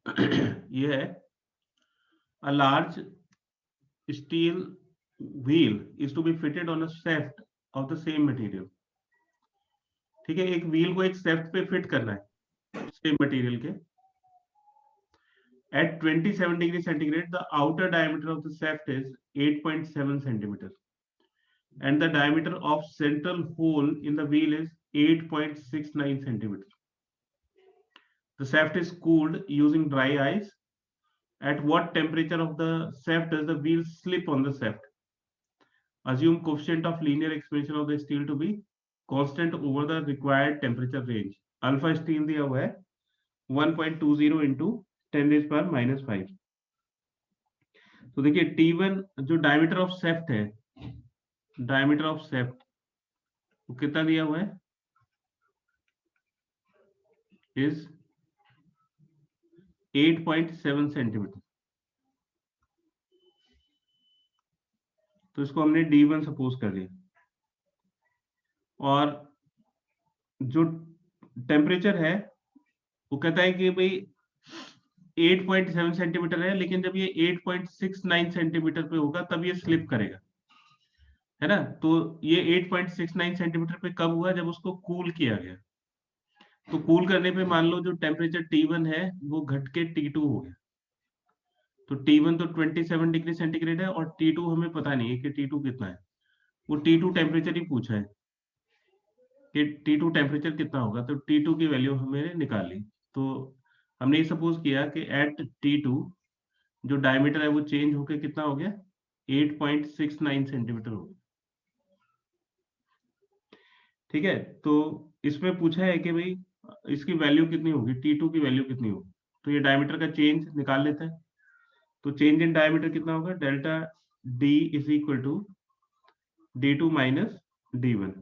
ये है a large steel wheel is to be fitted on a shaft of the same material. ठीक है, एक व्हील को एक shaft पे फिट करना है सेम मटेरियल के. At 27 degree centigrade, the outer diameter of the shaft is 8.7 centimeter, and the diameter of central hole in the wheel is 8.69 centimeter. The shaft is cooled using dry ice. At what temperature of the shaft does the wheel slip on the shaft? Assume coefficient of linear expansion of the steel to be constant over the required temperature range. Alpha steel दिया हुआ है 1.20 into 10⁻⁻⁵. तो देखिए T1 जो diameter of शेफ्ट है, diameter of शेफ्ट वो कितना दिया हुआ है, इज 8.7 सेंटीमीटर. तो इसको हमने D1 सपोज कर लिया. और जो टेम्परेचर है वो कहता है कि भाई 8.7 सेंटीमीटर है, लेकिन जब ये 8.69 सेंटीमीटर पे होगा तब ये स्लिप करेगा, है ना. तो ये 8.69 सेंटीमीटर पे कब हुआ, जब उसको कूल किया गया. तो कूल करने पे मान लो जो टेम्परेचर T1 है वो घट के T2 हो गया. तो T1 तो 27 डिग्री सेंटीग्रेड है और T2 हमें पता नहीं है कि T2 कितना है. वो T2 टेम्परेचर ही पूछा है कि T2 टेम्परेचर कितना होगा, तो T2 की वैल्यू हमें निकाली. तो हमने ये सपोज किया कि एट T2 जो डायमीटर है वो चेंज होके कितना हो गया, 8.69 सेंटीमीटर हो गया. ठीक है, तो इसमें पूछा है कि भाई इसकी वैल्यू कितनी होगी, T2 की वैल्यू कितनी होगी. तो ये डायमीटर का चेंज निकाल लेते हैं. तो चेंज इन डायमीटर कितना होगा, delta D is equal to D2 minus D1.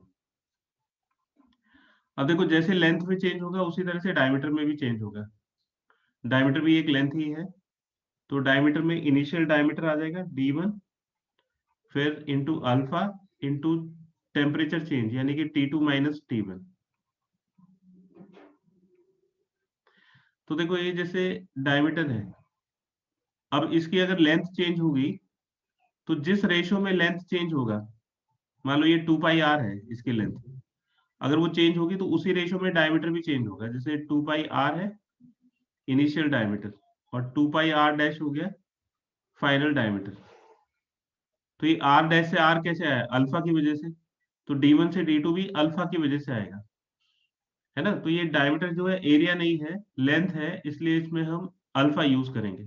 अब देखो जैसे लेंथ में चेंज होगा उसी तरह से डायमीटर में भी चेंज होगा. डायमीटर भी एक लेंथ ही है, तो डायमीटर में इनिशियल डायमीटर आ जाएगा D1, फिर into alpha into temperature change यानी कि T2 माइनस T1. तो देखो ये जैसे डायमीटर है, अब इसकी अगर लेंथ चेंज होगी तो जिस रेशियो में लेंथ चेंज होगा, मान लो ये 2 पाई आर है इसकी लेंथ, अगर वो चेंज होगी तो उसी रेशियो में डायमीटर भी चेंज होगा. जैसे 2 पाई आर है इनिशियल डायमीटर और 2 पाई आर डैश हो गया फाइनल डायमीटर. तो ये आर डैश से आर कैसे आया, अल्फा की वजह से. तो D1 से D2 भी अल्फा की वजह से आएगा, है ना. तो ये डायमीटर जो है एरिया नहीं है, लेंथ है, इसलिए इसमें हम अल्फा यूज करेंगे.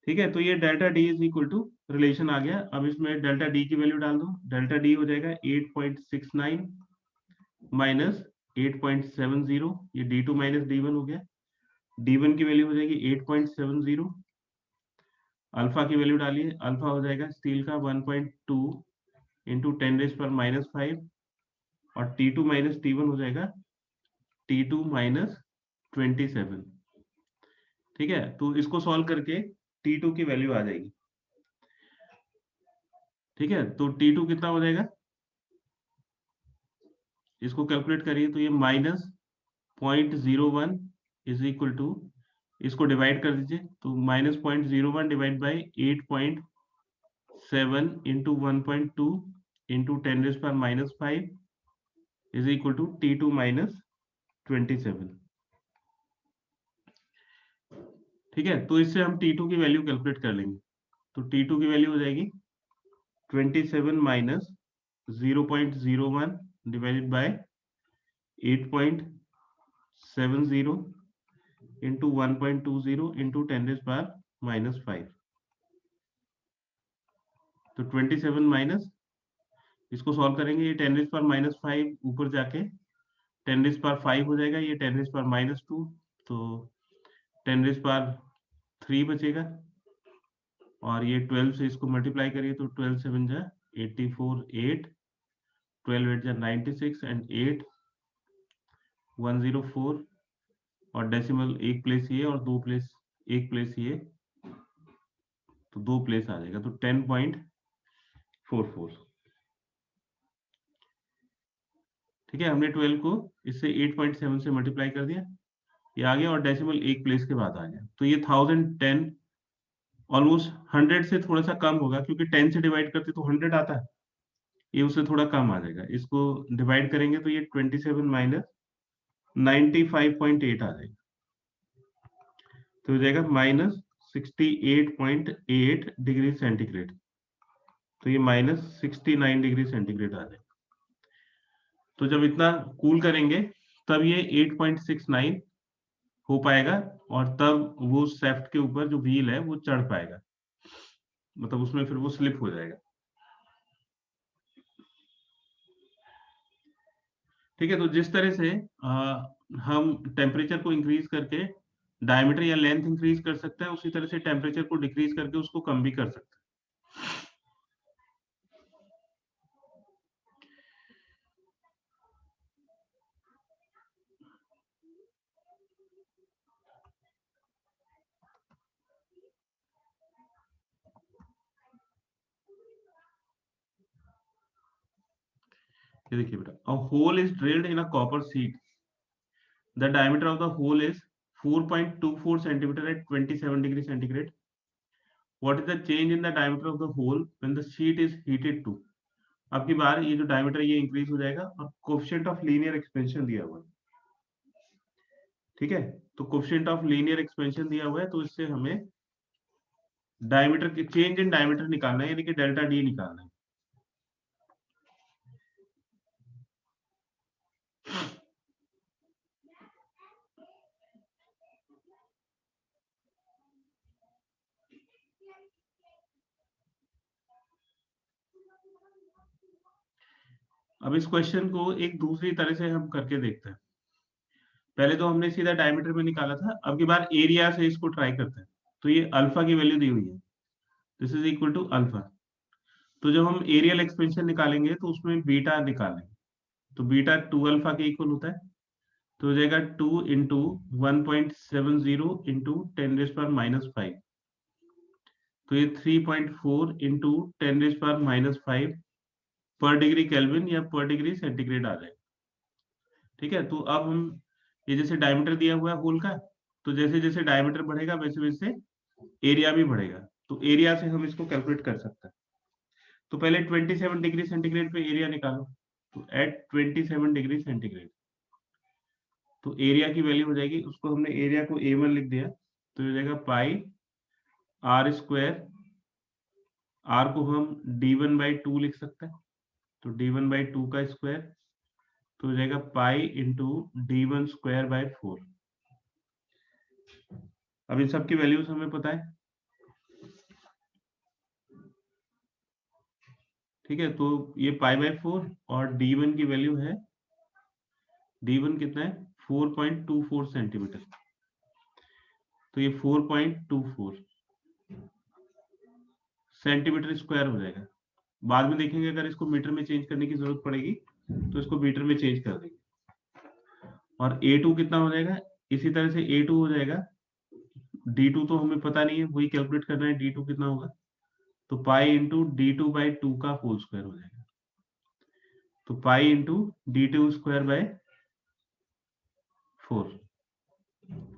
ठीक है, तो ये delta D is equal to relation आ गया. अब इसमें डेल्टा D की वैल्यू डाल दो. डेल्टा D हो जाएगा 8.69 माइनस 8.70. ये D2 माइनस D1 हो गया. D1 की वैल्यू हो जाएगी 8.70. अल्फा की वैल्यू डालिए, अल्फा हो जाएगा स्टील का 1.2 इंटू 10⁻⁵. और T2 माइनस T1 हो जाएगा T2 माइनस 27. ठीक है, तो इसको सॉल्व करके T2 की वैल्यू आ जाएगी. ठीक है, तो T2 कितना हो जाएगा, इसको कैलकुलेट करिए. तो ये माइनस 0.01 इज इक्वल टू, इसको डिवाइड कर दीजिए. तो minus 0.01 divide by 8.7 into 1.2 into 10⁻⁵ is equal to T2 minus 27. ठीक है, तो इससे हम T2 की वैल्यू कैलकुलेट कर लेंगे. तो T2 की वैल्यू हो जाएगी 27 minus 0.01 divided by 8.70 into 1.20 into 10⁻⁵. तो 27 माइनस, इसको सॉल्व करेंगे, ये 10⁻⁵ ऊपर जाके 10⁵ हो जाएगा, ये 10⁻⁻2. तो 10⁻³ बचेगा और ये 12 से इसको मल्टीप्लाई करिए तो 12 7 जा 84, 8 12 8 जा 96 एंड 8 104. और डेसिमल एक प्लेस ये और दो प्लेस, एक प्लेस ये, तो दो प्लेस आ जाएगा. तो 10.44. ठीक है, हमने 12 को इससे 8.7 से मल्टीप्लाई कर दिया. ये आ गया और डेसिमल एक प्लेस के बाद आ गया, तो ये 1010 ऑलमोस्ट 100 से थोड़ा सा कम होगा, क्योंकि 10 से डिवाइड करते तो 100 आता है, ये उससे थोड़ा कम आ जाएगा। इसको डिवाइड करेंगे तो ये 27 माइनस 95.8 आ जाएगा, तो हो जाएगा माइनस 68.8 डिग्री सेंटीग्रेड, तो ये माइनस 69 डिग्री सेंटीग्रेड आ जाएगा। तो जब इतना कूल करेंगे तब ये 8.69 हो पाएगा, और तब वो शेफ्ट के ऊपर जो व्हील है वो चढ़ पाएगा, मतलब उसमें फिर वो स्लिप हो जाएगा। ठीक है, तो जिस तरह से हम टेम्परेचर को इंक्रीज करके डायमीटर या लेंथ इंक्रीज कर सकते हैं, उसी तरह से टेम्परेचर को डिक्रीज करके उसको कम भी कर सकते हैं। ये देखिए बेटा, a hole is drilled in a copper sheet. The diameter of the hole is 4.24 centimeter at 27 degree centigrade. What is the change in the diameter of the hole when the sheet is heated to? अब की बार ये जो diameter ये increase हो जाएगा, और coefficient of linear expansion दिया हुआ है। ठीक है, तो कोएफिशिएंट ऑफ लीनियर एक्सपेंशन दिया हुआ है, तो इससे हमें डायमीटर के चेंज इन डायमीटर निकालना है, यानी कि डेल्टा डी निकालना है। अब इस क्वेश्चन को एक दूसरी तरह से हम करके देखते हैं। पहले तो हमने सीधा डायमीटर में निकाला था, अब की बार एरिया से इसको ट्राई करते हैं। तो ये अल्फा की वैल्यू दी हुई है, this is equal to alpha. तो जब हम एरियल एक्सपेंशन निकालेंगे तो उसमें बीटा निकालेंगे, तो बीटा 2 अल्फा के इक्वल होता है, तो हो जाएगा 2 इंटू 1.70 इंटू 10⁻⁻5, तो ये 3.4 इंटू 10⁻⁻5 पर डिग्री केल्विन या पर डिग्री सेंटीग्रेड आ जाएगा। ठीक है, तो अब हम ये जैसे डायमीटर दिया हुआ है होल का, तो जैसे जैसे डायमीटर बढ़ेगा वैसे वैसे एरिया भी बढ़ेगा, तो एरिया से हम इसको कैलकुलेट कर सकते हैं। तो पहले 27 डिग्री सेंटीग्रेड पे एरिया निकालो, तो एट 27 डिग्री सेंटीग्रेड तो एरिया की वैल्यू हो जाएगी, उसको हमने एरिया को A1 लिख दिया, तो हो जाएगा पाई आर स्क्वायर, आर को हम D1/2 लिख सकते हैं, तो D1/2 का स्क्वायर, तो हो जाएगा पाई इंटू D1²/4। अब इन सब की वैल्यूज हमें पता है। ठीक है, तो ये पाई/4 और D1 की वैल्यू है, D1 कितना है 4.24 सेंटीमीटर, तो ये 4.24 सेंटीमीटर स्क्वायर हो जाएगा। बाद में देखेंगे अगर इसको मीटर में चेंज करने की जरूरत पड़ेगी तो इसको मीटर में चेंज कर देंगे। और A2 कितना हो जाएगा, इसी तरह से A2 हो जाएगा, D2 तो हमें पता नहीं है, वही कैलकुलेट करना है D2 कितना होगा, तो पाई इंटू D2/2 का होल स्क्वायर हो जाएगा, तो पाई इंटू D2²/4,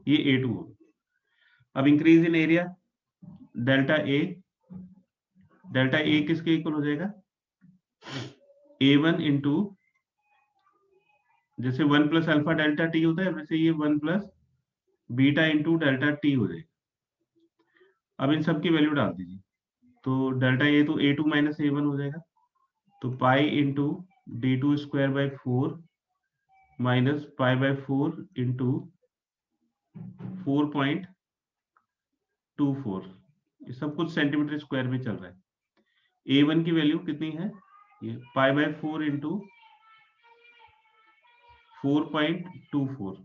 ये A2 हो। अब increase in area delta A किसके इक्वल हो जाएगा, A1 इंटू, जैसे 1 प्लस अल्फा डेल्टा टी होता है वैसे ये 1 plus beta into delta T हो जाएगा। अब इन सब की वैल्यू डाल दीजिए, तो डेल्टा ए तो A2 माइनस A1 हो जाएगा, तो पाई इंटू D2²/4 माइनस पाई/4 इंटू 4.24, ये सब कुछ सेंटीमीटर स्क्वायर में चल रहा है। A1 की वैल्यू कितनी है, ये पाई/4 इंटू 4.24,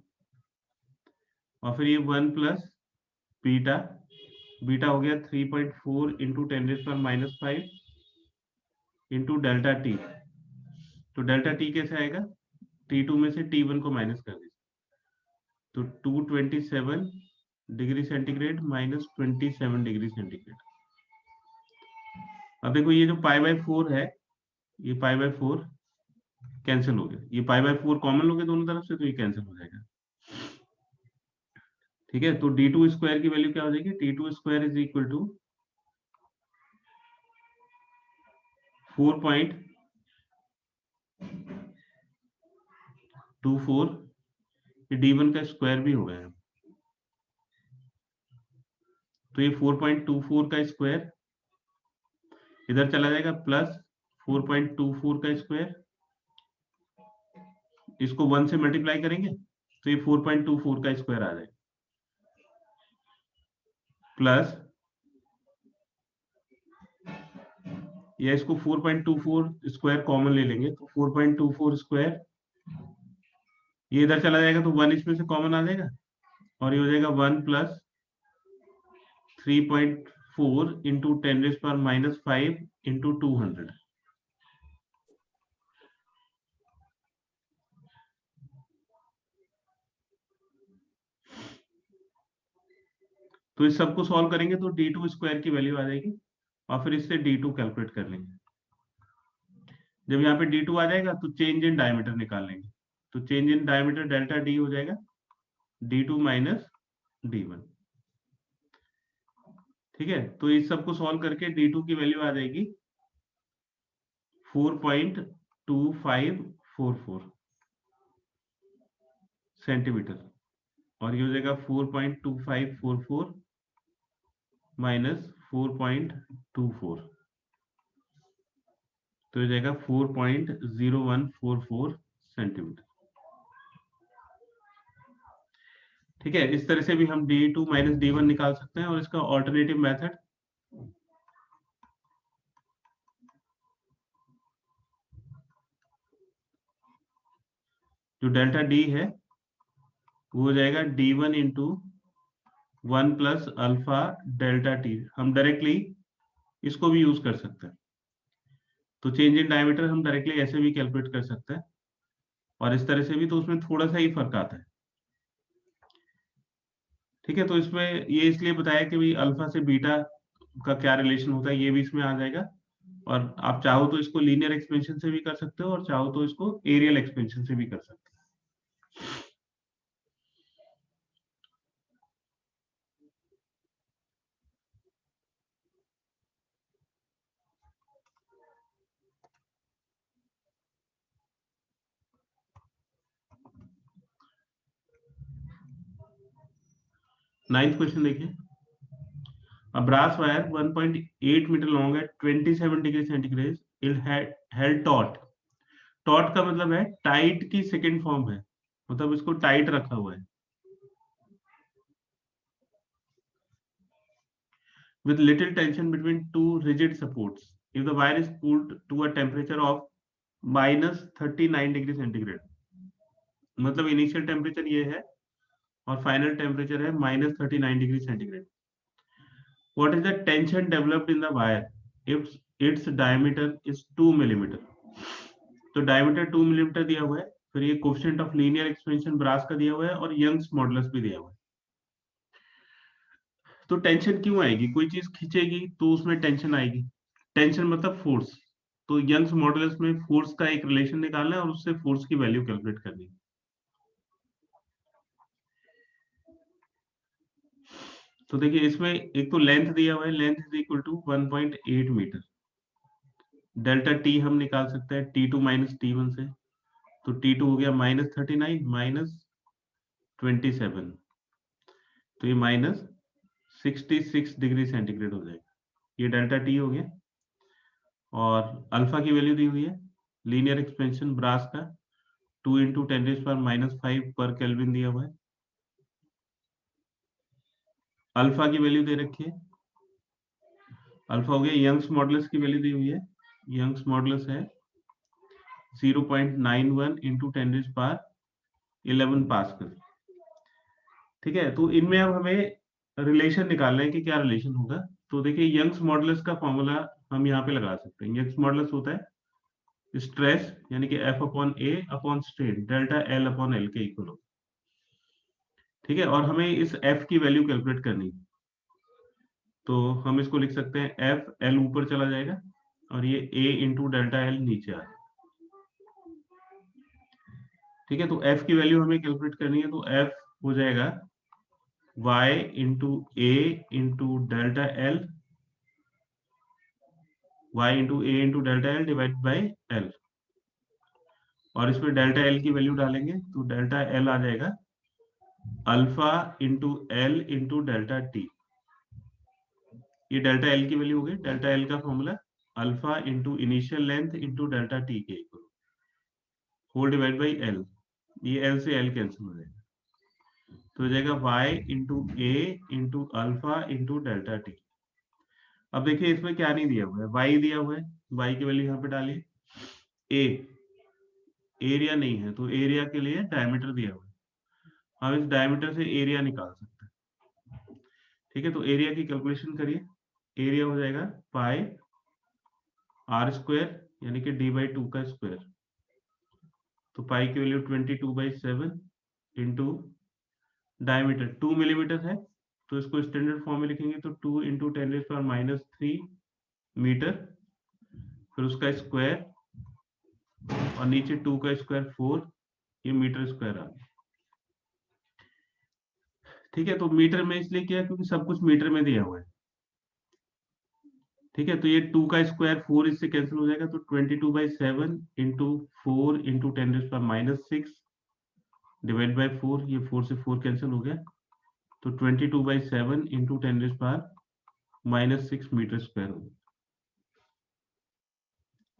और फिर ये 1 प्लस बीटा, बीटा हो गया 3.4 इंटू 10⁻⁻5 इंटू डेल्टा टी, तो डेल्टा टी कैसे आएगा, T2 में से T1 को माइनस कर दीजिए, तो 227 degree centigrade minus 27 degree centigrade. अब देखो ये जो पाई/4 है, ये पाई/4 कैंसिल हो गया, ये पाई/4 कॉमन हो गया दोनों तरफ से, तो ये कैंसिल हो जाएगा। ठीक है, तो d2 स्क्वायर की वैल्यू क्या हो जाएगी, d2 square is equal to 4.24, d1 का स्क्वायर भी हो गया, तो ये 4.24 का स्क्वायर इधर चला जाएगा प्लस 4.24 का स्क्वायर, इसको 1 से मल्टीप्लाई करेंगे तो ये 4.24 का स्क्वायर आ जाएगा, प्लस या इसको 4.24 स्क्वायर कॉमन ले लेंगे तो 4.24 स्क्वायर ये इधर चला जाएगा तो 1 इसमें से कॉमन आ जाएगा और ये हो जाएगा 1 प्लस 3.4 इंटू 10⁻⁻5 इंटू 200। तो इस सबको सॉल्व करेंगे तो d2 स्क्वायर की वैल्यू आ जाएगी और फिर इससे d2 कैलकुलेट कर लेंगे। जब यहाँ पे d2 आ जाएगा तो चेंज इन डायमीटर निकाल लेंगे, तो change in diameter delta d हो जाएगा d2 माइनस d1। ठीक है, तो इस सबको सॉल्व करके d2 की वैल्यू आ जाएगी 4.2544 सेंटीमीटर और ये हो जाएगा 4.2544 माइनस 4.24, तो हो जाएगा 4.0144 सेंटीमीटर। ठीक है, इस तरह से भी हम d2 माइनस d1 निकाल सकते हैं और इसका ऑल्टरनेटिव मेथड जो डेल्टा d है वो हो जाएगा d1 into 1 plus alpha delta t। हम डायरेक्टली इसको भी यूज कर सकते हैं, तो चेंज इन डायमीटर हम डायरेक्टली ऐसे भी कैलकुलेट कर सकते हैं और इस तरह से भी, तो उसमें थोड़ा सा ही फर्क आता है। ठीक है, तो इसमें ये इसलिए बताया कि भाई अल्फा से बीटा का क्या रिलेशन होता है, ये भी इसमें आ जाएगा और आप चाहो तो इसको लीनियर एक्सपेंशन से भी कर सकते हो और चाहो तो इसको एरियल एक्सपेंशन से भी कर सकते हो। 9th क्वेश्चन देखिए, a brass wire 1.8 metre long at 27 degree centigrade it held taut। taut का मतलब है टाइट की सेकंड फॉर्म है, मतलब इसको टाइट रखा हुआ है, with little tension between two rigid supports if the wire is cooled to a temperature of -39 degree centigrade. मतलब इनिशियल टेम्परेचर ये है और फाइनल टेम्परेचर है -39 degree centigrade. What is the tension developed in the wire if its diameter is 2 millimetre? तो diameter 2 millimetre दिया हुआ है, फिर ये coefficient of linear expansion brass का दिया हुआ है और यंग्स मॉडुलस भी दिया हुआ है। तो टेंशन क्यों आएगी, कोई चीज खींचेगी तो उसमें टेंशन आएगी, टेंशन मतलब फोर्स, तो यंग्स मॉडुलस में फोर्स का एक रिलेशन निकालना है और उससे फोर्स की वैल्यू कैलकुलेट करनी है। तो देखिए इसमें एक तो लेंथ दिया हुआ है, length is equal to 1.8 metre, delta T हम निकाल सकते हैं T2 माइनस T1 से, तो T2 हो गया -39 माइनस 27, तो ये -66 डिग्री सेंटीग्रेड हो जाएगा, ये डेल्टा टी हो गया। और अल्फा की वैल्यू दी हुई है, लीनियर एक्सपेंशन ब्रास का 2 इंटू 10⁻⁵ पर केल्विन दिया हुआ है। अल्फा की वैल्यू दे रखी है, अल्फा हो गया, यंग्स मॉडुलस की वैल्यू दी हुई है, यंग्स मॉडुलस है 0.91 इंटू 10⁻11 पास्कल। ठीक है, तो इनमें अब हमें रिलेशन निकालना है कि क्या रिलेशन होगा। तो देखिए यंग्स मॉडुलस का फॉर्मूला हम यहाँ पे लगा सकते हैं। यंग्स मॉडुलस होता है स्ट्रेस यानी कि F upon A upon strain delta L upon L के इक्वल हो। ठीक है, और हमें इस F की वैल्यू कैलकुलेट करनी है, तो हम इसको लिख सकते हैं F, L ऊपर चला जाएगा और ये A इंटू डेल्टा L नीचे आ जाएगा। ठीक है, तो F की वैल्यू हमें कैलकुलेट करनी है, तो F हो जाएगा y into A into delta L, y into A into delta L divide by L, और इसमें डेल्टा एल की वैल्यू डालेंगे तो डेल्टा एल आ जाएगा alpha into L into delta T. ये डेल्टा एल की वैल्यू हो गई। डेल्टा एल का formula alpha into initial length into delta T के equal whole divide by L. ये एल से एल कैंसिल हो जाएगा तो हो जाएगा y into A into alpha into delta T. अब देखिए इसमें क्या नहीं दिया हुआ है, y दिया हुआ है, y की वैल्यू यहाँ पे डालिए। ए एरिया नहीं है तो एरिया के लिए डायमीटर दिया हुआ है, हम इस डायमीटर से एरिया निकाल सकते हैं। ठीक है, तो एरिया की कैलकुलेशन करिए। एरिया हो जाएगा पाई आर स्क्वायर यानी कि डी बाई 2 का स्क्वायर। तो पाई की वैल्यू 22/7 इंटू डायमीटर 2 मिलीमीटर है तो इसको स्टैंडर्ड फॉर्म में लिखेंगे तो 2 इंटू 10⁻³ मीटर, फिर उसका स्क्वायर और नीचे 2 का स्क्वायर 4, ये मीटर स्क्वायर आ गया। ठीक है, तो मीटर में इसलिए किया क्योंकि सब कुछ मीटर में दिया हुआ है। ठीक है, तो ये 2 का स्क्वायर 4 इससे कैंसिल हो जाएगा तो 22/7 इंटू 4 इंटू 10⁻⁻6 डिवाइड बाई 4, ये 4 से 4 कैंसिल हो गया तो 22/7 इंटू 10⁻⁻6 मीटर स्क्वायर हो गया।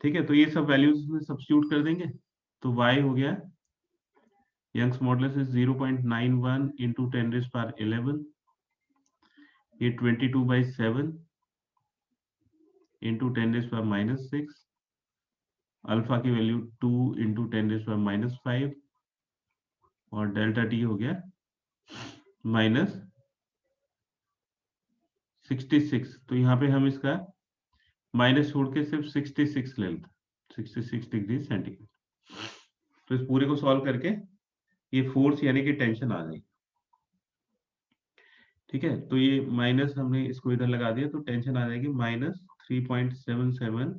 ठीक है, तो ये सब वैल्यूज में सब्स्टिट्यूट कर देंगे तो y हो गया यंग्स मॉडुलस इज 0.91 इंटू 10⁻11, ये 22/7 इंटू 10⁻⁻6, अल्फा की वैल्यू 2 इंटू 10⁻⁻5 और डेल्टा टी हो गया -66। तो यहाँ पे हम इसका माइनस छोड़ के सिर्फ 66 ले लेते, 66 डिग्री सेंटीग्रेड। तो इस पूरे को सॉल्व करके ये फोर्स यानी कि टेंशन आ जाएगी। ठीक है, तो ये माइनस हमने इसको इधर लगा दिया तो टेंशन आ जाएगी -3.77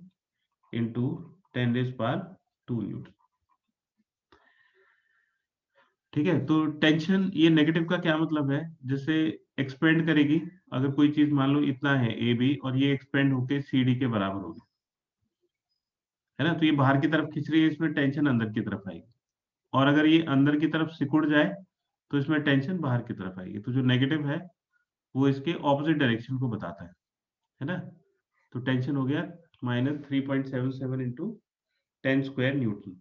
इंटू 10⁻² न्यूटन। ठीक है, तो टेंशन ये नेगेटिव का क्या मतलब है, जैसे एक्सपेंड करेगी, अगर कोई चीज मान लो इतना है ए बी और ये एक्सपेंड होके सी डी के बराबर होगी, है ना, तो ये बाहर की तरफ खींच रही है, इसमें टेंशन अंदर की तरफ आएगी। और अगर ये अंदर की तरफ सिकुड़ जाए तो इसमें टेंशन बाहर की तरफ आएगी। तो जो नेगेटिव है वो इसके ऑपोजिट डायरेक्शन को बताता है ना। तो टेंशन हो गया -3.77 इंटू 10² न्यूटन।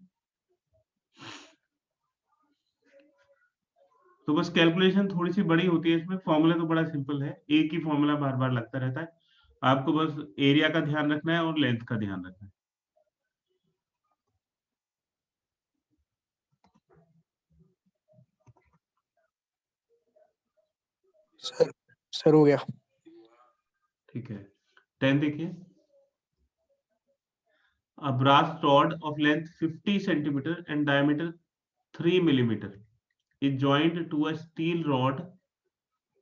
तो बस कैलकुलेशन थोड़ी सी बड़ी होती है इसमें, फॉर्मूला तो बड़ा सिंपल है, एक ही फॉर्मूला बार बार लगता रहता है। आपको बस एरिया का ध्यान रखना है और लेंथ का ध्यान रखना है। सर हो गया। ठीक है, 10 देखिए। A brass rod of length 50 centimeter and diameter 3 millimeter is joined to a steel rod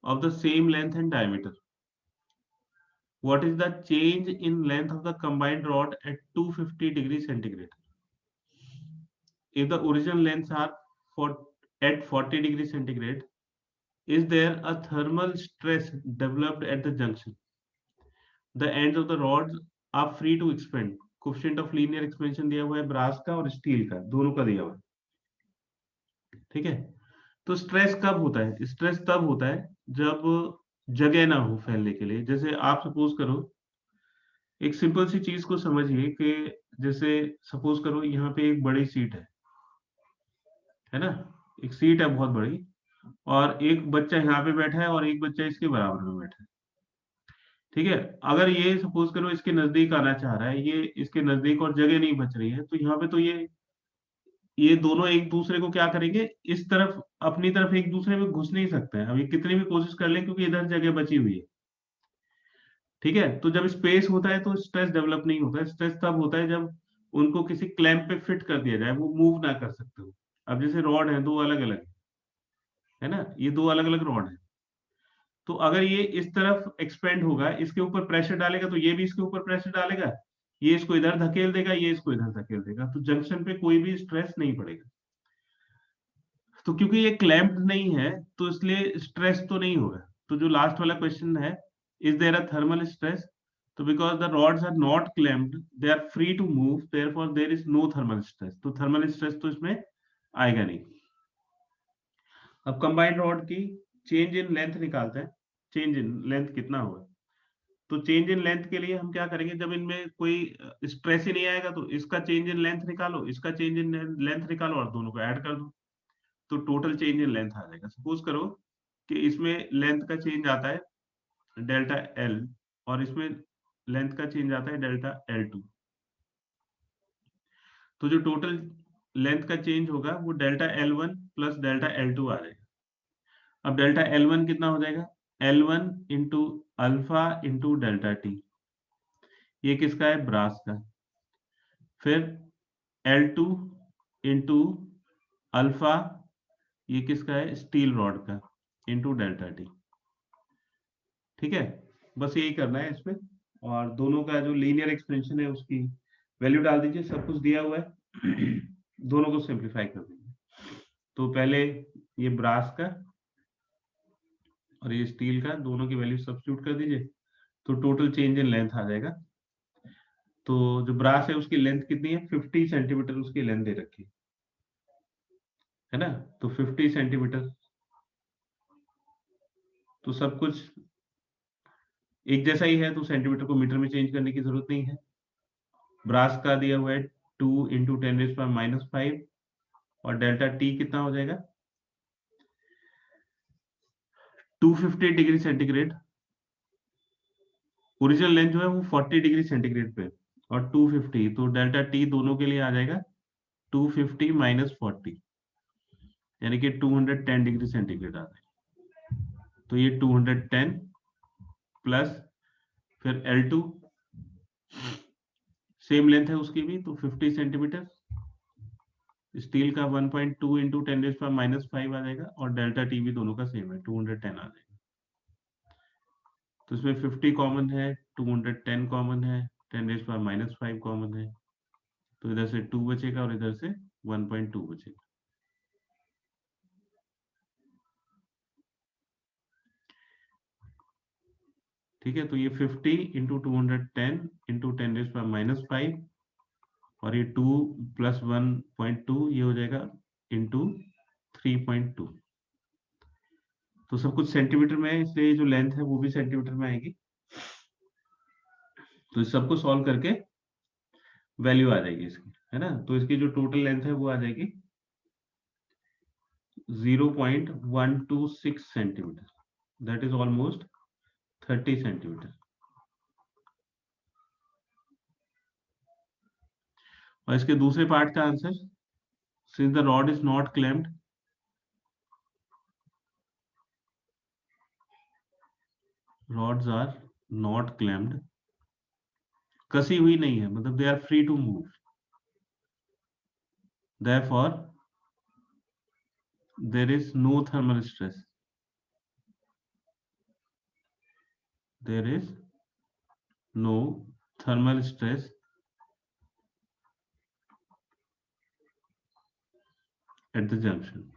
of the same length and diameter. What is the change in length of the combined rod at 250 degrees centigrade? If the original lengths are at 40 degrees centigrade, is there a thermal stress developed at the junction? The ends of the rods are free to expand. Coefficient of linear expansion दिया हुआ है brass का और steel का, दोनों का दिया हुआ है। ठीक है, तो स्ट्रेस कब होता है? स्ट्रेस तब होता है जब जगह ना हो फैलने के लिए। जैसे आप सपोज करो, एक सिंपल सी चीज को समझिए कि जैसे सपोज करो यहाँ पे एक बड़ी सीट है ना, एक सीट है बहुत बड़ी, और एक बच्चा यहाँ पे बैठा है और एक बच्चा इसके बराबर में बैठा है। ठीक है, अगर ये सपोज करो इसके नजदीक आना चाह रहा है, ये इसके नजदीक और जगह नहीं बच रही है, तो यहाँ पे तो ये दोनों एक दूसरे को क्या करेंगे, इस तरफ अपनी तरफ एक दूसरे में घुस नहीं सकते हैं, अभी कितनी भी कोशिश कर लें क्योंकि इधर जगह बची हुई है। ठीक है, तो जब स्पेस होता है तो स्ट्रेस डेवलप नहीं होता है। स्ट्रेस तब होता है जब उनको किसी क्लैंप पे फिट कर दिया जाए, वो मूव ना कर सकते हो। अब जैसे रॉड है दो अलग अलग, है ना, ये दो अलग अलग रॉड है, तो अगर ये इस तरफ एक्सपेंड होगा, इसके ऊपर प्रेशर डालेगा तो ये भी इसके ऊपर प्रेशर डालेगा, ये इसको इधर धकेल देगा, ये इसको इधर धकेल देगा, तो जंक्शन पे कोई भी स्ट्रेस नहीं पड़ेगा। तो क्योंकि ये क्लैम्प्ड नहीं है तो इसलिए स्ट्रेस तो नहीं होगा। तो जो लास्ट वाला क्वेश्चन है, is there a thermal stress, तो because the rods are not clamped they are free to move, therefore there is no thermal stress, तो थर्मल स्ट्रेस तो इसमें आएगा नहीं। अब कंबाइंड रॉड की चेंज इन लेंथ निकालते हैं, चेंज इन लेंथ कितना होगा। तो चेंज इन लेंथ के लिए हम क्या करेंगे, जब इनमें कोई स्ट्रेस ही नहीं आएगा तो इसका चेंज इन लेंथ निकालो, इसका चेंज इन लेंथ निकालो और दोनों को ऐड कर दो, तो टोटल चेंज इन लेंथ आ जाएगा। सपोज करो कि इसमें लेंथ का चेंज आता है डेल्टा एल और इसमें लेंथ का चेंज आता है डेल्टा L2, तो जो टोटल लेंथ का चेंज होगा वो delta L1 plus delta L2 आ जाएगा। अब डेल्टा L1 कितना हो जाएगा, L1 into alpha into delta T, ये किसका है, ब्रास का। फिर L2 इंटू अल्फा, ये किसका है, स्टील रॉड का, इंटू डेल्टा टी। ठीक है, बस यही करना है इसमें, और दोनों का जो लीनियर एक्सपेंशन है उसकी वैल्यू डाल दीजिए, सब कुछ दिया हुआ है। दोनों को सिंप्लीफाई कर दीजिए। तो पहले ये ब्रास का और ये स्टील का, दोनों की वैल्यू सब्स्टिट्यूट कर दीजिए, तो टोटल चेंज इन लेंथ आ जाएगा। तो जो ब्रास है उसकी लेंथ कितनी है, 50 सेंटीमीटर उसकी लेंथ दे रखी है ना, तो 50 सेंटीमीटर, तो सब कुछ एक जैसा ही है, तो सेंटीमीटर को मीटर में चेंज करने की जरूरत नहीं है। ब्रास का दिया हुआ है 2 इंटू 10⁻⁵ और डेल्टा टी कितना हो जाएगा, 250 डिग्री सेंटीग्रेड। ओरिजिनल लेंथ जो है वो 40 डिग्री सेंटीग्रेड पे और 250, तो डेल्टा टी दोनों के लिए आ जाएगा 250 माइनस 40, यानी कि 210 डिग्री सेंटीग्रेड आ जाएगा। तो ये 210 प्लस फिर L2 सेम लेंथ है उसकी भी, तो 50 सेंटीमीटर, स्टील का 1.2 इंटू 10⁻⁵ आ जाएगा और डेल्टा टी भी दोनों का सेम है, 210 आ जाएगा। तो इसमें 50 कॉमन है, 210 कॉमन है, 10⁻⁵ कॉमन है, तो इधर से 2 बचेगा और इधर से 1.2 बचेगा। ठीक है, तो ये 50 इंटू 210 इंटू 10⁻⁵ और ये 2 प्लस 1.2 ये हो जाएगा इंटू 3.2, तो सब कुछ सेंटीमीटर में है, इसलिए जो लेंथ है वो भी सेंटीमीटर में आएगी। तो इस सबको सॉल्व करके वैल्यू आ जाएगी इसकी, है ना। तो इसकी जो टोटल लेंथ है वो आ जाएगी 0.126 centimetre, that is almost 30 centimetre. और इसके दूसरे पार्ट का answer, since the rod is not clamped, rods are not clamped, कसी हुई नहीं है, मतलब they are free to move, therefore there is no thermal stress, there is no thermal stress at the junction.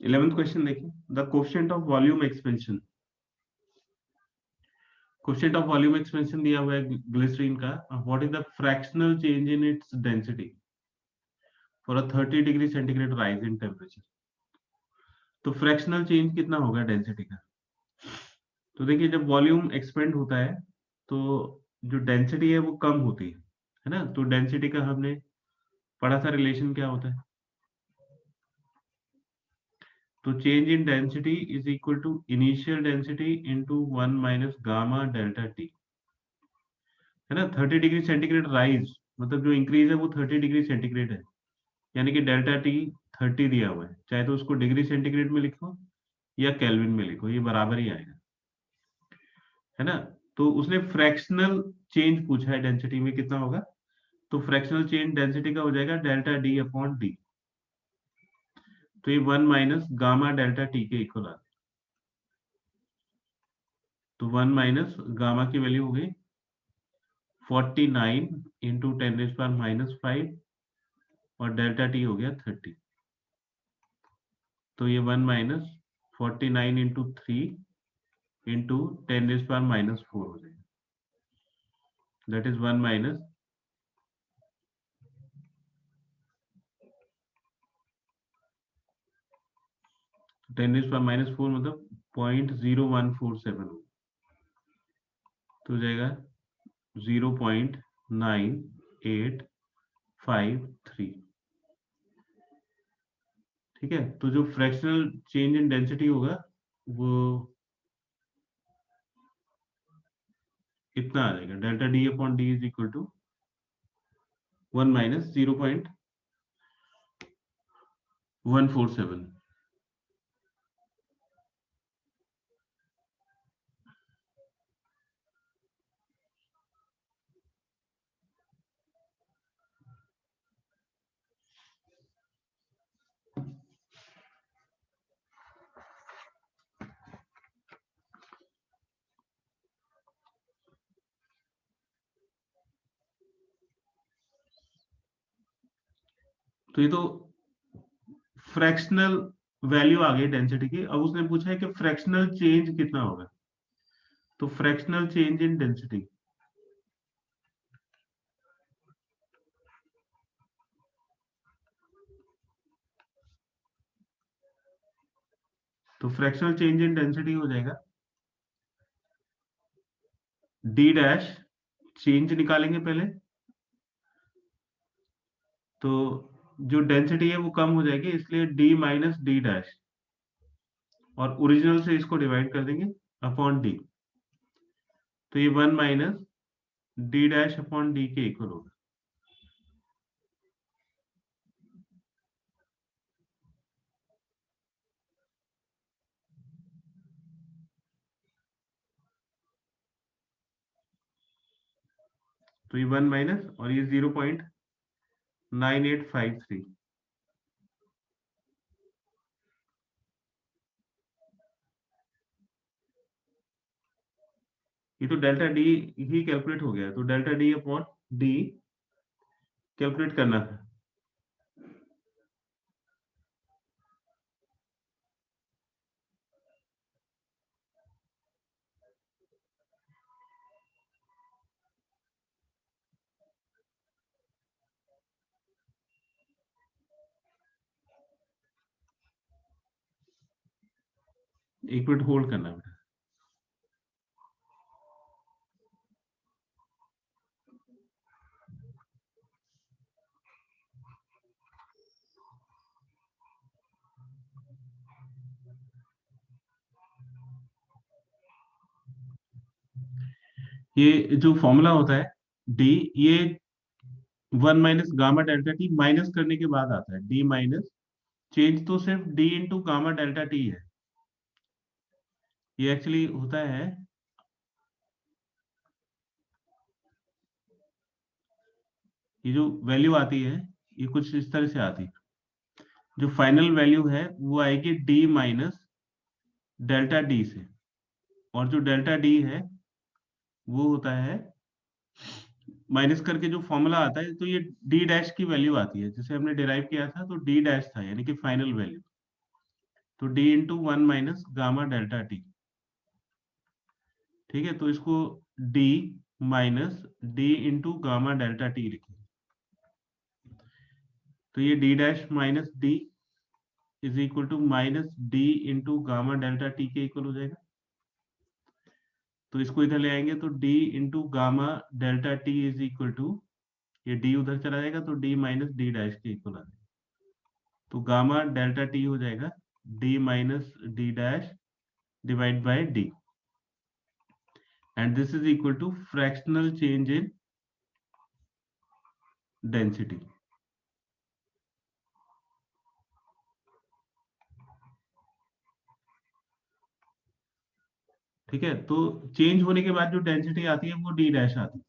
Eleventh question देखिए, the coefficient of volume expansion, coefficient of volume expansion दिया हुआ है glycerine का, what is the fractional change in its density for a 30 degree centigrade rise in temperature. तो fractional change कितना होगा density का, तो देखिए जब वॉल्यूम एक्सपेंड होता है तो जो डेंसिटी है वो कम होती है ना। तो डेंसिटी का हमने पढ़ा था रिलेशन क्या होता है, तो change in density is equal to initial density into 1 minus gamma delta T, है ना। 30 डिग्री सेंटीग्रेड राइज मतलब जो इंक्रीज है वो 30 डिग्री सेंटीग्रेड है, यानी कि डेल्टा टी 30 दिया हुआ है, चाहे तो उसको डिग्री सेंटीग्रेड में लिखो या केल्विन में लिखो, ये बराबर ही आएगा, है ना। तो उसने फ्रैक्शनल चेंज पूछा है डेंसिटी में कितना होगा, तो फ्रैक्शनल चेंज डेंसिटी का हो जाएगा डेल्टा डी अपॉन डी। तो ये 1 माइनस गामा डेल्टा टी के इक्वल आ, तो 1 माइनस गामा की वैल्यू हो गई 49 इंटू 10⁻⁻5 और डेल्टा टी हो गया 30। तो ये 1 माइनस 49 इंटू 3 इंटू 10⁻⁻4 हो जाएगा, दैट इज 1 माइनस 10⁻⁻4 मतलब 0.0147 हो, तो हो जाएगा 0.9853। ठीक है, तो जो फ्रैक्शनल चेंज इन डेंसिटी होगा वो इतना आ जाएगा, delta D upon D is equal to 1 minus 0.147। तो ये तो फ्रैक्शनल वैल्यू आ गई डेंसिटी की। अब उसने पूछा है कि फ्रैक्शनल चेंज कितना होगा, तो फ्रैक्शनल चेंज इन डेंसिटी, तो फ्रैक्शनल चेंज इन डेंसिटी हो जाएगा डी डैश, चेंज निकालेंगे पहले, तो जो डेंसिटी है वो कम हो जाएगी, इसलिए डी माइनस डी डैश, और ओरिजिनल से इसको डिवाइड कर देंगे अपॉन डी, तो ये 1 minus D dash upon D के इक्वल होगा। तो ये 1 माइनस और ये 0.9853। ये तो डेल्टा डी ही कैलकुलेट हो गया, तो delta D upon D calculate करना था। एक मिनट होल्ड करना है। ये जो फॉर्मूला होता है डी, ये 1 minus gamma delta T minus करने के बाद आता है, डी माइनस चेंज तो सिर्फ D into gamma delta T है। ये एक्चुअली होता है, ये जो वैल्यू आती है ये कुछ इस तरह से आती है, जो फाइनल वैल्यू है वो आएगी डी माइनस डेल्टा डी से, और जो डेल्टा डी है वो होता है माइनस करके जो फॉर्मूला आता है, तो ये डी डैश की वैल्यू आती है, जैसे हमने डिराइव किया था तो डी डैश था यानी कि फाइनल वैल्यू, तो D into 1 minus gamma delta T. ठीक है, तो इसको D minus D into gamma delta T लिखें, तो ये D dash minus D is equal to minus D into gamma delta T के इक्वल हो जाएगा। तो इसको इधर ले आएंगे तो D into gamma delta T is equal to, ये डी उधर चला जाएगा तो डी माइनस डी डैश के इक्वल आ जाएगा, तो गामा डेल्टा टी हो जाएगा D minus D dash divide by D, and this is equal to fractional change in density. ठीक है, तो चेंज होने के बाद जो डेंसिटी आती है वो डी डैश आती है।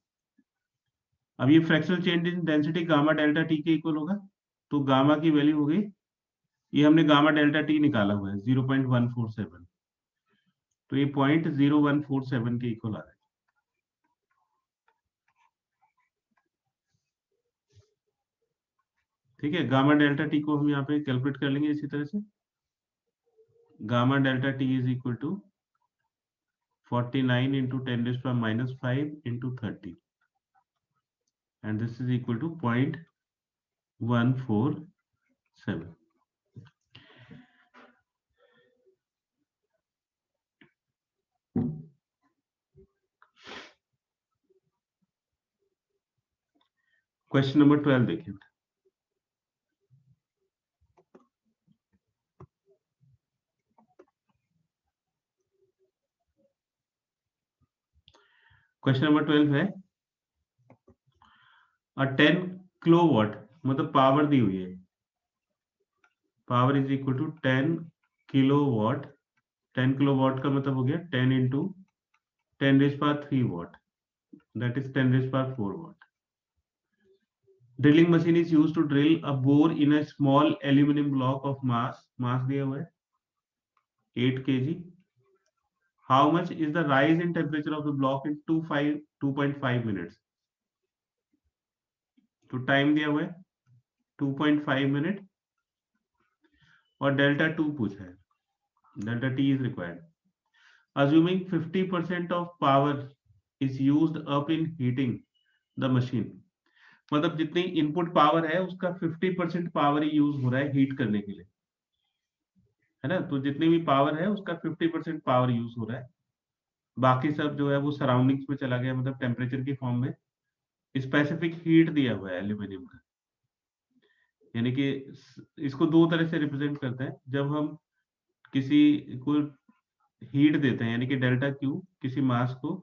अब ये fractional change in density gamma delta T के इक्वल होगा, तो गामा की वैल्यू हो गई, ये हमने गामा डेल्टा टी निकाला हुआ है 0.147, तो ये 0.0147 के इक्वल आ रहा है। ठीक है, गामा डेल्टा टी को हम यहाँ पे कैलकुलेट कर लेंगे इसी तरह से, gamma delta T is equal to 49 into 10 raised to minus 5 into 30, and this is equal to 0.147. Question number 12 देखिए। क्वेश्चन नंबर 12 है, 10 किलोवाट मतलब पावर दी हुई है, power is equal to 10 kilowatt. 10 kilowatt का मतलब हो गया 10 into 10 raised to 3 watt, that is 10 raised to 4 watt. Drilling machine is used to drill a bore in a small aluminum block of mass दिया हुआ है 8 kg. How much is the rise in temperature of the block in 2.5 minutes? तो time दिया हुआ है 2.5 minute और delta 2 पूछा है, delta T is required. Assuming 50% of power is used up in heating the machine, मतलब जितनी इनपुट पावर है उसका 50% पावर ही यूज हो रहा है हीट करने के लिए, है ना। तो जितनी भी पावर है उसका 50% पावर यूज हो रहा है, बाकी सब जो है वो सराउंडिंग्स में चला गया, मतलब टेम्परेचर की फॉर्म में स्पेसिफिक हीट दिया हुआ है एल्यूमिनियम का। यानी कि इसको दो तरह से रिप्रेजेंट करते हैं, जब हम किसी को हीट देते हैं यानी कि डेल्टा क्यू किसी मास को,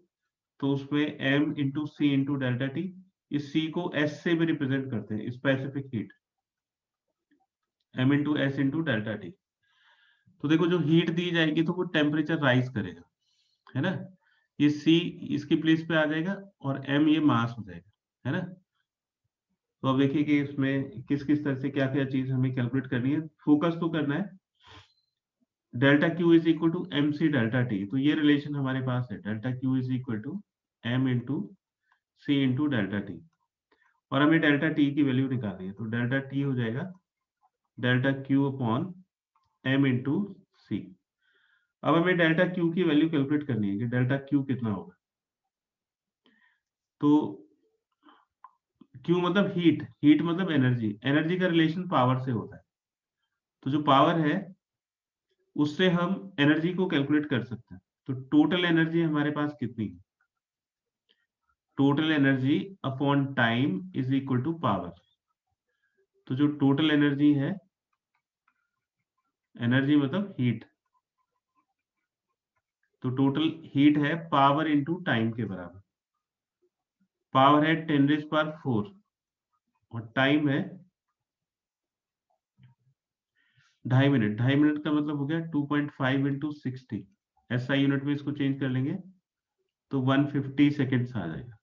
तो उसमें m into C into delta T, इस c को s से भी रिप्रेजेंट करते हैं, specific heat m into S into delta T. तो देखो जो हीट दी जाएगी तो वो टेम्परेचर राइज करेगा, है ना। ये c इसकी प्लेस पे आ जाएगा और m ये मास हो जाएगा, है ना। तो अब देखिए कि इसमें किस किस तरह से क्या क्या चीज हमें कैलकुलेट करनी है, फोकस तो करना है। Delta Q is equal to M C delta T, तो ये रिलेशन हमारे पास है, delta Q is equal to M into C into delta T, और हमें डेल्टा टी की वैल्यू निकालनी है, तो डेल्टा टी हो जाएगा delta Q upon M into C. अब हमें डेल्टा क्यू की वैल्यू कैलकुलेट करनी है कि डेल्टा क्यू कितना होगा। तो क्यू मतलब हीट, हीट मतलब एनर्जी, एनर्जी का रिलेशन पावर से होता है, तो जो पावर है उससे हम एनर्जी को कैलकुलेट कर सकते हैं। तो टोटल एनर्जी हमारे पास कितनी है, total energy upon time is equal to power. तो जो टोटल एनर्जी है, एनर्जी मतलब हीट, तो टोटल हीट है पावर इंटू टाइम के बराबर। पावर है 10⁻⁴ और टाइम है 2.5 मिनट। 2.5 मिनट का मतलब हो गया 2.5 इंटू 60, SI यूनिट में इसको चेंज कर लेंगे तो 150 सेकेंड्स आ जाएगा,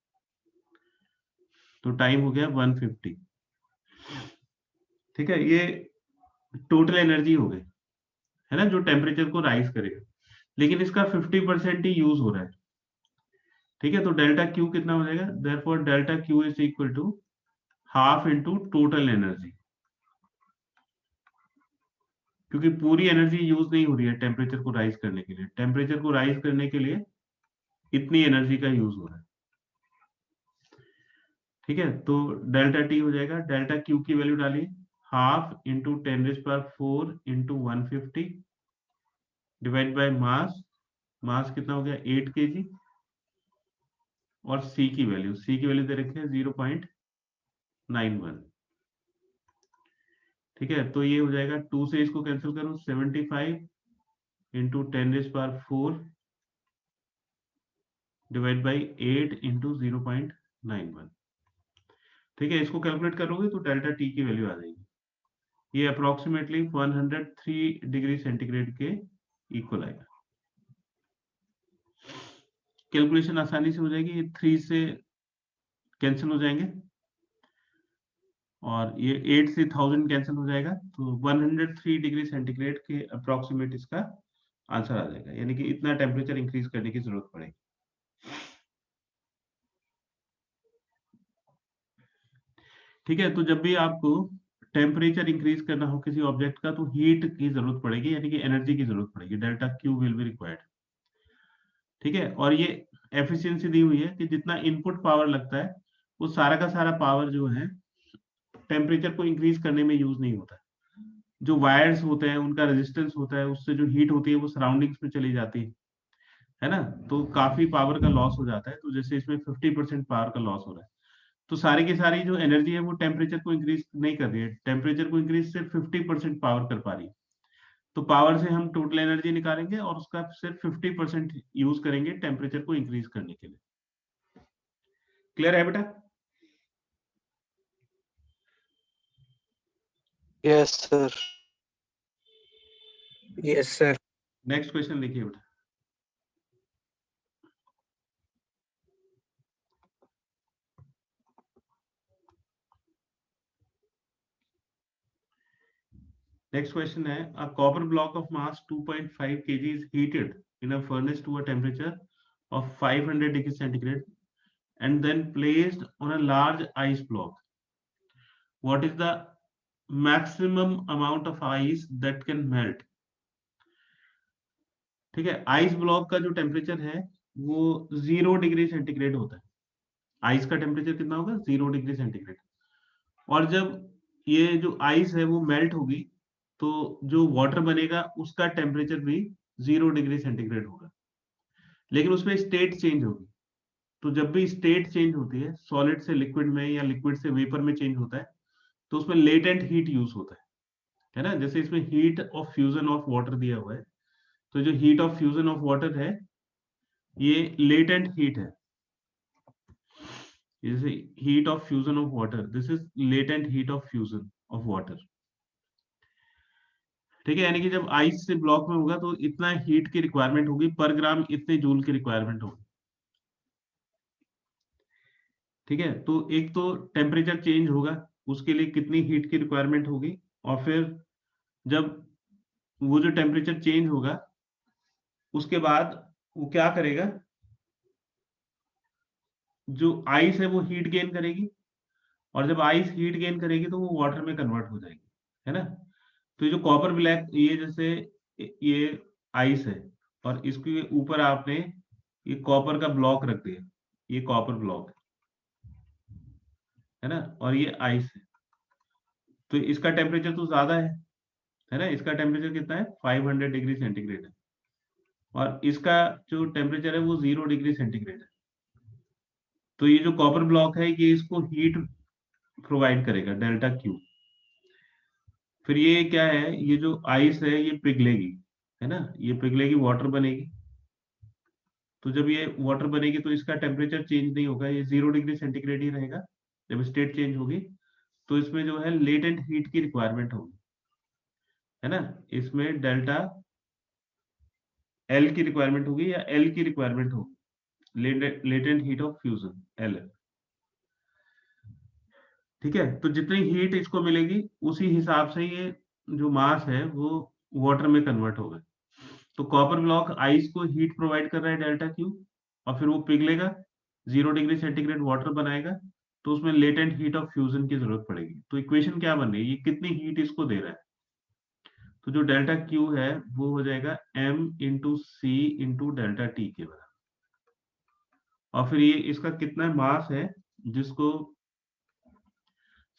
तो टाइम हो गया 150। ठीक है, ये टोटल एनर्जी हो गई, है ना, जो टेम्परेचर को राइज करेगा, लेकिन इसका 50% ही यूज हो रहा है। ठीक है, तो डेल्टा क्यू कितना हो जाएगा, therefore delta Q is equal to half into total energy, क्योंकि पूरी एनर्जी यूज नहीं हो रही है टेम्परेचर को राइज करने के लिए, टेम्परेचर को राइज करने के लिए इतनी एनर्जी का यूज हो रहा है। ठीक है, तो डेल्टा टी हो जाएगा, डेल्टा क्यू की वैल्यू डालिए, half into 10⁻⁴ into 150 divide by mass, mass कितना हो गया 8 kg, और सी की वैल्यू दे रखी है 0.91। ठीक है, तो ये हो जाएगा 2 से इसको कैंसिल करो 75 इंटू 10⁻⁴ डिवाइड बाई 8 इंटू 0.91। ठीक है, इसको कैलकुलेट करोगे तो डेल्टा टी की वैल्यू आ जाएगी, ये अप्रोक्सीमेटली 103 डिग्री सेंटीग्रेड के इक्वल आएगा। कैलकुलेशन आसानी से हो जाएगी, ये 3 से कैंसिल हो जाएंगे और ये 8 से 1000 कैंसिल हो जाएगा, तो 103 डिग्री सेंटीग्रेड के अप्रोक्सीमेट इसका आंसर आ जाएगा, यानी कि इतना टेम्परेचर इंक्रीज करने की जरूरत पड़ेगी। ठीक है, तो जब भी आपको टेम्परेचर इंक्रीज करना हो किसी ऑब्जेक्ट का, तो हीट की जरूरत पड़ेगी, यानी कि एनर्जी की जरूरत पड़ेगी, delta Q will be required. ठीक है, और ये एफिशिएंसी दी हुई है कि जितना इनपुट पावर लगता है वो सारा का सारा पावर जो है टेम्परेचर को इंक्रीज करने में यूज नहीं होता। जो वायर्स होते हैं उनका रेजिस्टेंस होता है, उससे जो हीट होती है वो सराउंडिंग्स में चली जाती है ना, तो काफी पावर का लॉस हो जाता है। तो जैसे इसमें 50% पावर का लॉस हो रहा है, तो सारी की सारी जो एनर्जी है वो टेम्परेचर को इंक्रीज नहीं कर रही है, टेम्परेचर को इंक्रीज सिर्फ 50% पावर कर पा रही है। तो पावर से हम टोटल एनर्जी निकालेंगे और उसका सिर्फ 50% यूज करेंगे टेम्परेचर को इंक्रीज करने के लिए। क्लियर है बेटा? Yes sir. Yes sir. Next question देखिए बेटा। नेक्स्ट क्वेश्चन है, a copper block of mass 2.5 kg is heated in a furnace to a temperature of 500 degrees centigrade and then placed on a large ice block. What is the maximum amount of ice that can melt? ठीक है, ice block का जो temperature है वो 0 degree centigrade होता है। Ice का temperature कितना होगा? 0 डिग्री सेंटीग्रेड। और जब ये जो आइस है वो मेल्ट होगी तो जो वाटर बनेगा उसका टेम्परेचर भी 0 डिग्री सेंटीग्रेड होगा, लेकिन उसमें स्टेट चेंज होगी। तो जब भी स्टेट चेंज होती है, सॉलिड से लिक्विड में या लिक्विड से वेपर में चेंज होता है, तो उसमें लेटेंट हीट यूज होता है ना। जैसे इसमें heat of fusion of water दिया हुआ है, तो जो heat of fusion of water है ये लेटेंट हीट है। जैसे heat of fusion of water, this is latent heat of fusion of water. ठीक है, यानी कि जब आइस से ब्लॉक में होगा तो इतना हीट की रिक्वायरमेंट होगी पर ग्राम, इतने जूल की रिक्वायरमेंट होगी। ठीक है, तो एक तो टेम्परेचर चेंज होगा, उसके लिए कितनी हीट की रिक्वायरमेंट होगी, और फिर जब वो जो टेम्परेचर चेंज होगा उसके बाद वो क्या करेगा, जो आइस है वो हीट गेन करेगी, और जब आइस हीट गेन करेगी तो वो वाटर में कन्वर्ट हो जाएगी, है ना। तो ये जो कॉपर ब्लैक, ये जैसे ये आइस है और इसके ऊपर आपने ये कॉपर का ब्लॉक रख दिया, ये कॉपर ब्लॉक है ना, और ये आइस है, तो इसका टेम्परेचर तो ज्यादा है ना। इसका टेम्परेचर कितना है? 500 डिग्री सेंटीग्रेड है, और इसका जो टेम्परेचर है वो 0 डिग्री सेंटीग्रेड है। तो ये जो कॉपर ब्लॉक है ये इसको हीट प्रोवाइड करेगा, डेल्टा क्यू। फिर ये क्या है, ये जो आइस है ये पिघलेगी, है ना, ये पिघलेगी, वाटर बनेगी। तो जब ये वाटर बनेगी तो इसका टेम्परेचर चेंज नहीं होगा, ये 0 डिग्री सेंटीग्रेड ही रहेगा। जब स्टेट चेंज होगी तो इसमें जो है लेटेंट हीट की रिक्वायरमेंट होगी, है ना। इसमें डेल्टा एल की रिक्वायरमेंट होगी या एल की रिक्वायरमेंट होगी, latent heat of fusion, L. ठीक है, तो जितनी हीट इसको मिलेगी उसी हिसाब से ये जो मास है वो वाटर में कन्वर्ट होगा। तो कॉपर ब्लॉक आइस को हीट प्रोवाइड कर रहा है, डेल्टा क्यू, और फिर वो पिघलेगा, 0 डिग्री सेंटीग्रेड वाटर बनाएगा, तो उसमें लेटेंट हीट ऑफ फ्यूजन की जरूरत पड़ेगी। तो इक्वेशन क्या बन रही है, ये कितनी हीट इसको दे रहा है, तो जो डेल्टा क्यू है वो हो जाएगा m into C into delta T के बराबर। और फिर ये इसका कितना मास है, जिसको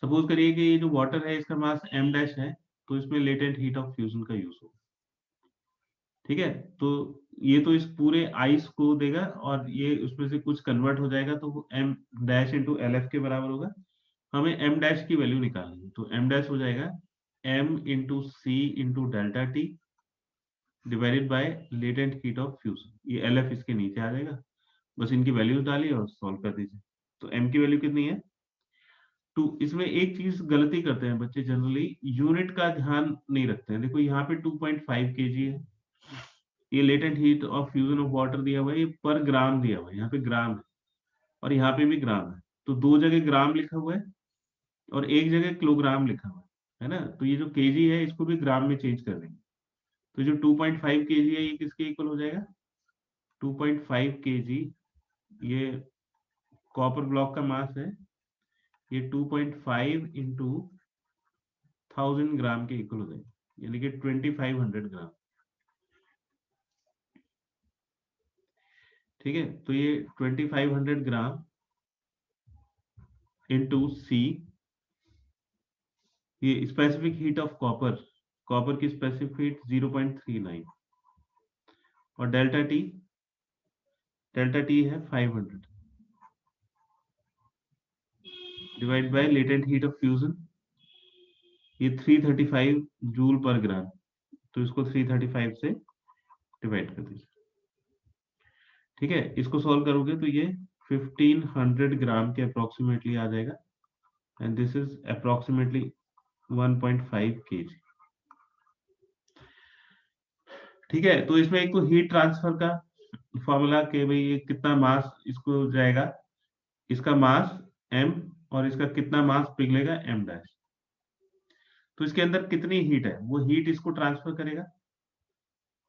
सपोज करिए कि ये जो वाटर है इसका मास m डैश है, तो इसमें लेटेंट हीट ऑफ फ्यूजन का यूज होगा। ठीक है, तो ये तो इस पूरे आइस को देगा और ये उसमें से कुछ कन्वर्ट हो जाएगा, तो वो m dash into L F के बराबर होगा। हमें m डैश की वैल्यू निकालनी है, तो m डैश हो जाएगा m into C into delta T divided by latent heat of fusion. ये एल एफ इसके नीचे आ जाएगा, बस इनकी वैल्यूज डालिए और सॉल्व कर दीजिए। तो m की वैल्यू कितनी है? तो इसमें एक चीज गलती करते हैं बच्चे, जनरली यूनिट का ध्यान नहीं रखते हैं। देखो यहाँ पे 2.5 kg है ये latent heat of fusion of water दिया हुआ है, ये पर ग्राम दिया हुआ है, यहाँ पे ग्राम है और यहाँ पे भी ग्राम है, तो दो जगह ग्राम लिखा हुआ है और एक जगह किलोग्राम लिखा हुआ है ना। तो ये जो केजी है इसको भी ग्राम में चेंज कर देंगे। तो जो 2.5 केजी है ये किसके इक्वल हो जाएगा? 2.5 केजी ये कॉपर ब्लॉक का मास है, ये 2.5 इंटू 1000 ग्राम के इक्वल हो जाएगा, यानी कि 2500 ग्राम। ठीक है, तो ये 2500 ग्राम इंटू सी, ये specific heat of copper, copper की स्पेसिफिक हीट 0.39 और डेल्टा टी है 500 divide by latent heat of fusion, ये 335 जूल पर ग्राम, तो इसको 335 से डिवाइड कर दीजिए। ठीक है, इसको सॉल्व करोगे तो ये 1500 ग्राम के अप्रोक्सीमेटली आ जाएगा and this is approximately 1.5 kg। ठीक है, तो इसमें एक तो हीट ट्रांसफर का फॉर्मूला के भाई ये कितना मास इसको जाएगा, इसका मास m और इसका कितना मास पिघलेगा m डैश। तो इसके अंदर कितनी हीट है वो हीट इसको ट्रांसफर करेगा,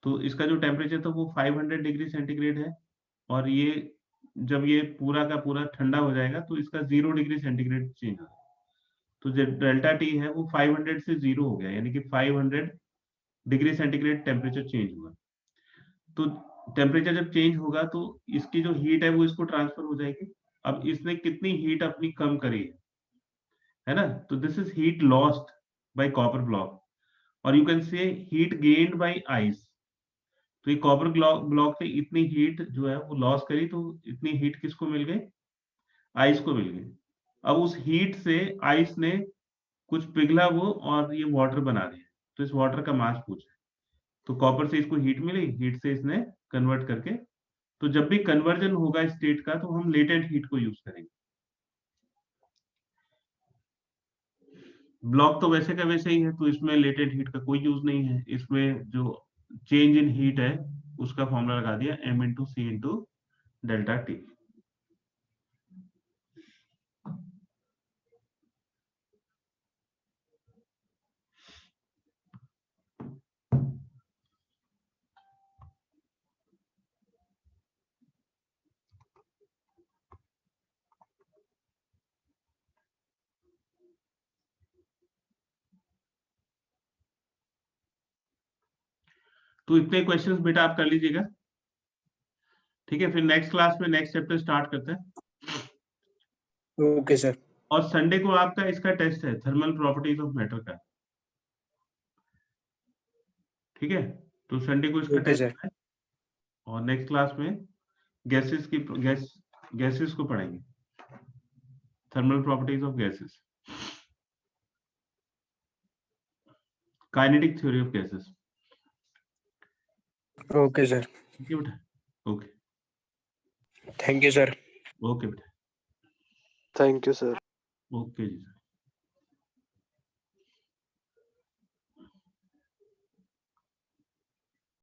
तो इसका जो टेम्परेचर था वो 500 डिग्री सेंटीग्रेड है और ये जब ये पूरा का पूरा ठंडा हो जाएगा तो इसका 0 डिग्री सेंटीग्रेड चेंज होगा। तो जो डेल्टा टी है वो 500 से 0 हो गया, यानी कि 500 डिग्री सेंटीग्रेड टेम्परेचर चेंज हुआ। तो टेम्परेचर जब चेंज होगा तो इसकी जो हीट है वो इसको ट्रांसफर हो जाएगी। अब इसने कितनी हीट अपनी कम करी है ना, तो this is heat lost by copper block और you can say heat gained by ice. तो ये कॉपर ब्लॉक से इतनी हीट जो है वो लॉस करी, तो इतनी हीट किसको मिल गई? आइस को मिल गई। अब उस हीट से आइस ने कुछ पिघला वो और ये वाटर बना दिया, तो इस वाटर का मास पूछा। तो कॉपर से इसको हीट मिली, हीट से इसने कन्वर्ट करके, तो जब भी कन्वर्जन होगा स्टेट का तो हम लेटेंट हीट को यूज करेंगे। ब्लॉक तो वैसे का वैसे ही है, तो इसमें लेटेंट हीट का कोई यूज नहीं है। इसमें जो चेंज इन हीट है उसका फॉर्मूला लगा दिया m into C into delta T. तो इतने क्वेश्चंस बेटा आप कर लीजिएगा। ठीक है, फिर नेक्स्ट क्लास में नेक्स्ट चैप्टर स्टार्ट करते हैं। Okay sir. और संडे को आपका इसका टेस्ट है, थर्मल प्रॉपर्टीज ऑफ मैटर का। ठीक है, तो संडे को इसका ओके टेस्ट सर। है और नेक्स्ट क्लास में गैसेस को पढ़ेंगे, thermal properties of gases, kinetic theory of gases. Okay sir. ठीक है बेटा, okay thank you sir. Okay बेटा, thank you sir. Okay ji.